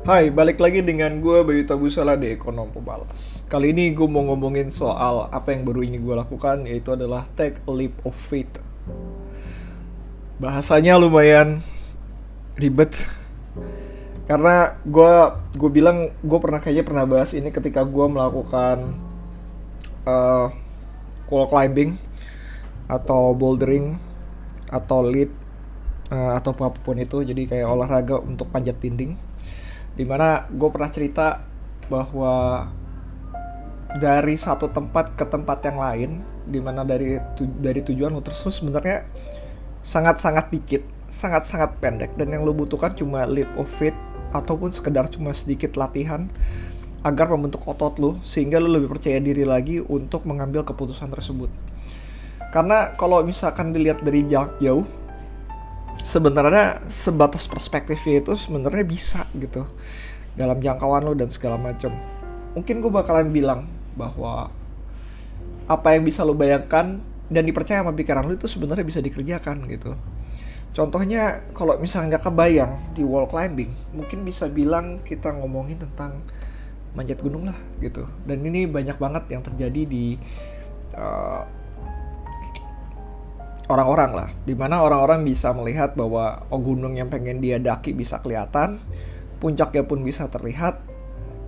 Hai, balik lagi dengan gue Bayu Tabusala di Ekonom Pemalas. Kali ini gue mau ngomongin soal apa yang baru ini gue lakukan, yaitu adalah take a leap of faith. Bahasanya lumayan ribet, karena gue bilang gue kayaknya pernah bahas ini ketika gue melakukan uh, wall climbing atau bouldering atau lead atau apapun itu, jadi kayak olahraga untuk panjat dinding, dimana gue pernah cerita bahwa dari satu tempat ke tempat yang lain, dimana dari tujuan lo terus sebenarnya sangat-sangat dikit, sangat-sangat pendek, dan yang lo butuhkan cuma leap of faith ataupun sekedar cuma sedikit latihan agar membentuk otot lo sehingga lo lebih percaya diri lagi untuk mengambil keputusan tersebut. Karena kalau misalkan dilihat dari jarak jauh, sebenarnya sebatas perspektifnya itu sebenarnya bisa gitu dalam jangkauan lo dan segala macam. Mungkin gue bakalan bilang bahwa apa yang bisa lo bayangkan dan dipercaya sama pikiran lo itu sebenarnya bisa dikerjakan gitu. Contohnya kalau misalnya nggak kebayang di wall climbing, mungkin bisa bilang kita ngomongin tentang manjat gunung lah gitu. Dan ini banyak banget yang terjadi di uh, orang-orang lah, dimana orang-orang bisa melihat bahwa gunung yang pengen dia daki bisa kelihatan, puncaknya pun bisa terlihat,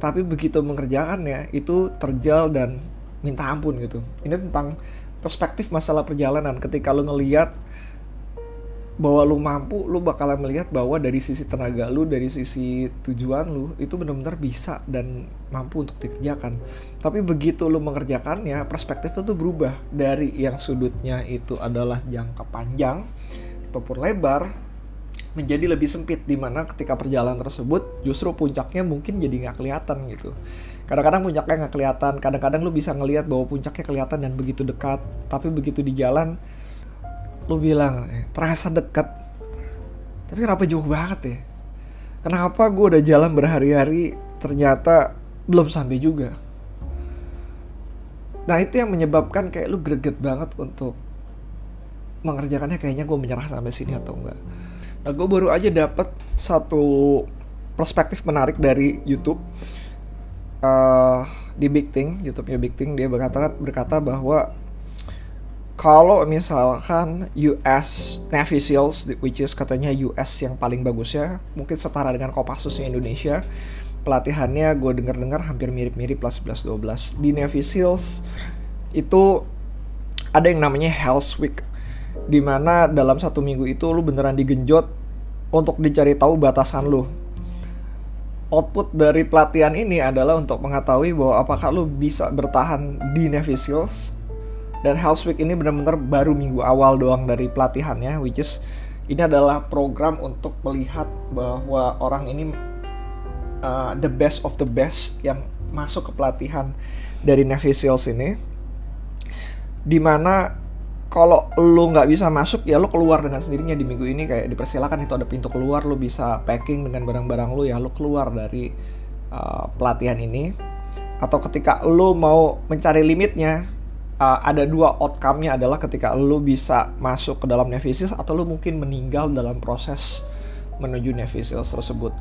tapi begitu mengerjakannya itu terjal dan minta ampun gitu. Ini tentang perspektif masalah perjalanan. Ketika lu ngelihat bahwa lu mampu, lu bakalan melihat bahwa dari sisi tenaga lu, dari sisi tujuan lu, itu benar-benar bisa dan mampu untuk dikerjakan. Tapi begitu lu mengerjakannya, perspektif itu tuh berubah dari yang sudutnya itu adalah jangka panjang ataupun lebar menjadi lebih sempit, dimana ketika perjalanan tersebut justru puncaknya mungkin jadi nggak kelihatan gitu. Kadang-kadang puncaknya nggak kelihatan, kadang-kadang lu bisa ngelihat bahwa puncaknya kelihatan dan begitu dekat, tapi begitu di jalan lu bilang terasa dekat, tapi kenapa jauh banget ya? Kenapa gue udah jalan berhari-hari ternyata belum sampai juga? Nah itu yang menyebabkan kayak lu greget banget untuk mengerjakannya, kayaknya gue menyerah sampai sini atau enggak. Nah gue baru aja dapet satu perspektif menarik dari YouTube, di Big Thing, YouTube-nya Big Thing. Dia berkata bahwa kalau misalkan US Navy SEALs, which is katanya US yang paling bagusnya, mungkin setara dengan Kopassusnya Indonesia, pelatihannya gue dengar hampir mirip-mirip lah 11-12. Di Navy SEALs itu ada yang namanya Hell's Week, dimana dalam 1 minggu itu lu beneran digenjot untuk dicari tahu batasan lu. Output dari pelatihan ini adalah untuk mengetahui bahwa apakah lu bisa bertahan di Navy SEALs. Dan Hell's Week ini benar-benar baru minggu awal doang dari pelatihannya, which is ini adalah program untuk melihat bahwa orang ini the best of the best yang masuk ke pelatihan dari Navy SEALs ini. Dimana kalau lu nggak bisa masuk ya lu keluar dengan sendirinya di minggu ini, kayak dipersilakan, itu ada pintu keluar, lu bisa packing dengan barang-barang lu ya, lu keluar dari pelatihan ini. Atau ketika lu mau mencari limitnya, ada 2 outcome-nya, adalah ketika lu bisa masuk ke dalam Navy SEALs atau lu mungkin meninggal dalam proses menuju Navy SEALs tersebut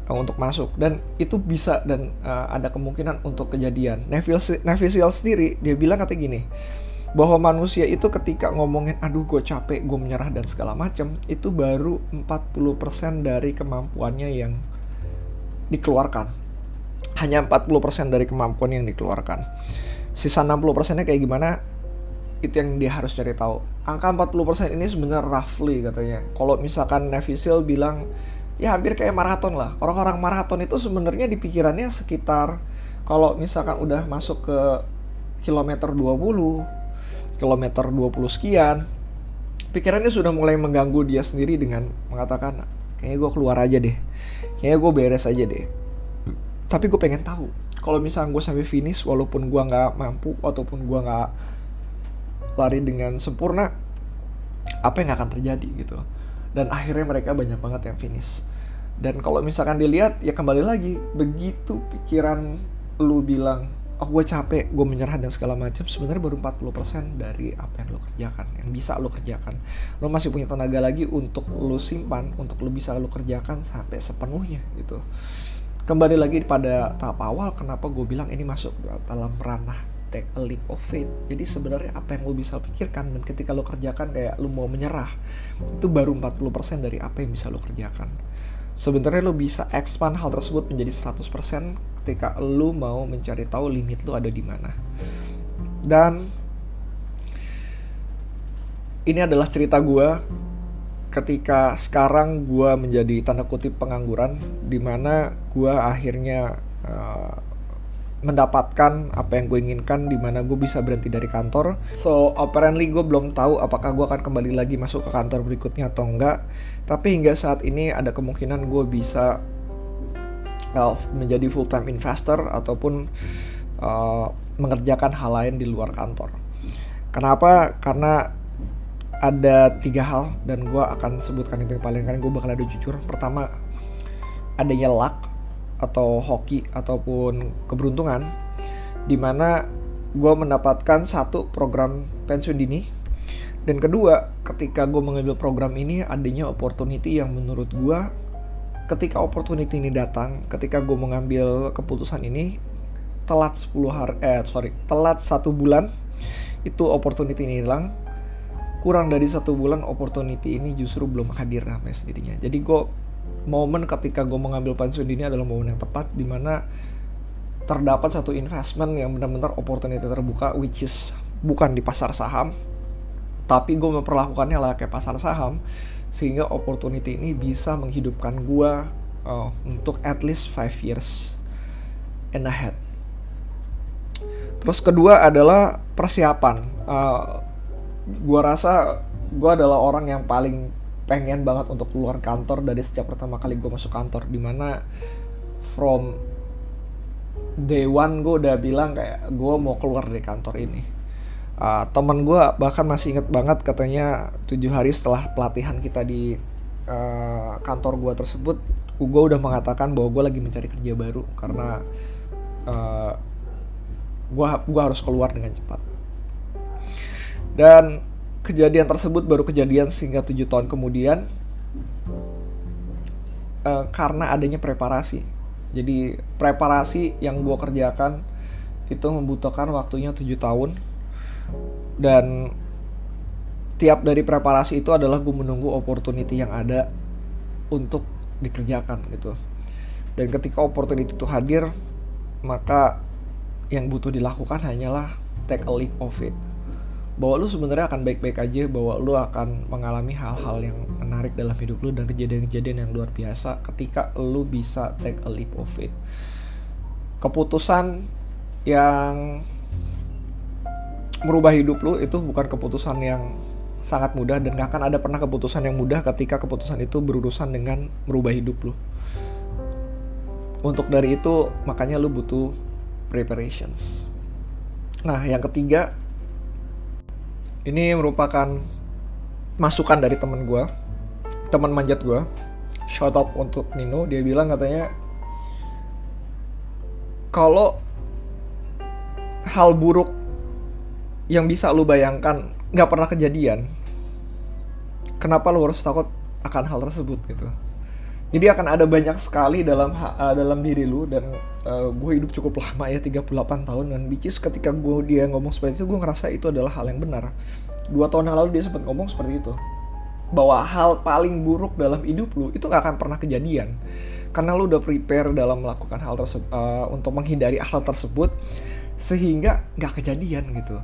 untuk masuk. Dan itu bisa dan ada kemungkinan untuk kejadian. Navy SEALs sendiri dia bilang katanya gini, bahwa manusia itu ketika ngomongin aduh gue capek, gue menyerah dan segala macam, itu baru 40% dari kemampuannya yang dikeluarkan. Hanya 40% dari kemampuan yang dikeluarkan. Sisa 60%-nya kayak gimana, itu yang dia harus cari tahu. Angka 40% ini sebenarnya roughly katanya. Kalau misalkan Navy SEAL bilang ya hampir kayak maraton lah. Orang-orang maraton itu sebenarnya di pikirannya sekitar kalau misalkan udah masuk ke kilometer 20, kilometer 20 sekian, pikirannya sudah mulai mengganggu dia sendiri dengan mengatakan kayaknya gue keluar aja deh, kayaknya gue beres aja deh. Tapi gue pengen tahu, kalau misalnya gue sampai finish walaupun gue nggak mampu ataupun gue nggak lari dengan sempurna, apa yang akan terjadi gitu. Dan akhirnya mereka banyak banget yang finish. Dan kalau misalkan dilihat ya kembali lagi, begitu pikiran lu bilang oh gue capek, gue menyerah dan segala macam, sebenarnya baru 40% dari apa yang lo kerjakan, yang bisa lo kerjakan. Lo masih punya tenaga lagi untuk lo simpan, untuk lo bisa lo kerjakan sampai sepenuhnya gitu. kembali lagi pada tahap awal, kenapa gue bilang ini masuk dalam ranah take a leap of faith. Jadi sebenarnya apa yang lo bisa pikirkan dan ketika lo kerjakan kayak lo mau menyerah, itu baru 40% dari apa yang bisa lo kerjakan. Sebenarnya lo bisa expand hal tersebut menjadi 100% ketika lo mau mencari tahu limit lo ada di mana. Dan ini adalah cerita gue ketika sekarang gue menjadi tanda kutip pengangguran, dimana gue akhirnya mendapatkan apa yang gue inginkan, dimana gue bisa berhenti dari kantor. So apparently gue belum tahu apakah gue akan kembali lagi masuk ke kantor berikutnya atau enggak. Tapi hingga saat ini ada kemungkinan gue bisa menjadi full time investor ataupun mengerjakan hal lain di luar kantor. Kenapa? Karena ada 3 hal dan gue akan sebutkan itu paling kan gue bakal ada jujur. Pertama, adanya luck atau hoki ataupun keberuntungan, dimana gue mendapatkan satu program pensiun dini, dan kedua ketika gue mengambil program ini adanya opportunity yang menurut gue ketika opportunity ini datang, ketika gue mengambil keputusan ini telat 1 bulan itu opportunity ini hilang. Kurang dari 1 bulan opportunity ini justru belum hadir sampai sendirinya. Jadi momen ketika gue mengambil pensiun dini adalah momen yang tepat, dimana terdapat satu investment yang benar-benar opportunity terbuka, which is bukan di pasar saham, tapi gue memperlakukannya lah kayak pasar saham, sehingga opportunity ini bisa menghidupkan gue untuk at least 5 years and ahead. Terus kedua adalah persiapan. Gue rasa gue adalah orang yang paling pengen banget untuk keluar kantor dari sejak pertama kali gue masuk kantor, dimana from day one gue udah bilang kayak gue mau keluar dari kantor ini. Teman gue bahkan masih inget banget, katanya 7 hari setelah pelatihan kita di kantor gue tersebut, gue udah mengatakan bahwa gue lagi mencari kerja baru karena gue harus keluar dengan cepat. Dan kejadian tersebut baru kejadian sehingga 7 tahun kemudian karena adanya preparasi. Jadi preparasi yang gue kerjakan itu membutuhkan waktunya 7 tahun. Dan tiap dari preparasi itu adalah gue menunggu opportunity yang ada untuk dikerjakan gitu. Dan ketika opportunity itu hadir, maka yang butuh dilakukan hanyalah take a leap of it. Bahwa lu sebenarnya akan baik-baik aja, bahwa lu akan mengalami hal-hal yang menarik dalam hidup lu dan kejadian-kejadian yang luar biasa ketika lu bisa take a leap of it. Keputusan yang merubah hidup lu itu bukan keputusan yang sangat mudah, dan gak akan ada pernah keputusan yang mudah ketika keputusan itu berurusan dengan merubah hidup lu. Untuk dari itu makanya lu butuh preparations. Nah, yang ketiga, ini merupakan masukan dari teman manjat gue. Shout out untuk Nino. Dia bilang katanya, kalau hal buruk yang bisa lu bayangkan gak pernah kejadian, kenapa lu harus takut akan hal tersebut gitu. Jadi akan ada banyak sekali dalam diri lu, dan gue hidup cukup lama ya, 38 tahun, dan which is ketika dia ngomong seperti itu, gue ngerasa itu adalah hal yang benar. 2 tahun yang lalu dia sempat ngomong seperti itu, bahwa hal paling buruk dalam hidup lu itu gak akan pernah kejadian, karena lu udah prepare dalam melakukan hal tersebut, untuk menghindari hal tersebut, sehingga gak kejadian gitu.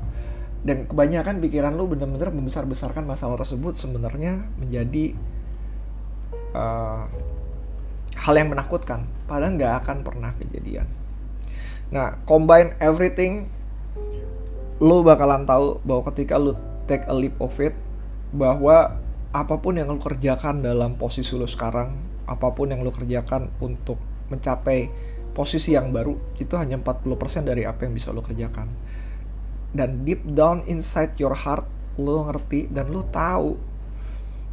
Dan kebanyakan pikiran lu benar-benar membesar-besarkan masalah tersebut, sebenarnya menjadi hal yang menakutkan, padahal nggak akan pernah kejadian. Nah, combine everything, lo bakalan tahu bahwa ketika lo take a leap of it, bahwa apapun yang lo kerjakan dalam posisi lo sekarang, apapun yang lo kerjakan untuk mencapai posisi yang baru, itu hanya 40% dari apa yang bisa lo kerjakan. Dan deep down inside your heart, lo ngerti dan lo tahu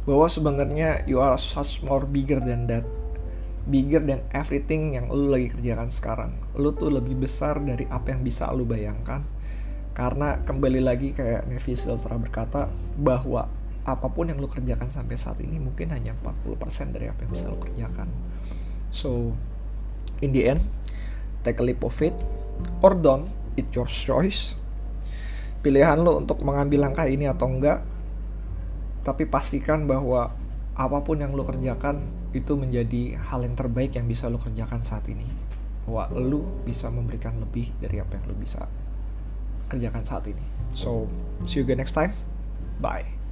bahwa sebenarnya you are such more bigger than that, bigger than everything yang lu lagi kerjakan sekarang. Lu tuh lebih besar dari apa yang bisa lu bayangkan. Karena kembali lagi kayak Navy Siltra berkata, bahwa apapun yang lu kerjakan sampai saat ini mungkin hanya 40% dari apa yang bisa lu kerjakan. So In the end, take a leap of faith or don't, it's your choice. Pilihan lo untuk mengambil langkah ini atau enggak, tapi pastikan bahwa apapun yang lo kerjakan itu menjadi hal yang terbaik yang bisa lo kerjakan saat ini. Bahwa lo bisa memberikan lebih dari apa yang lo bisa kerjakan saat ini. So, see you again next time. Bye.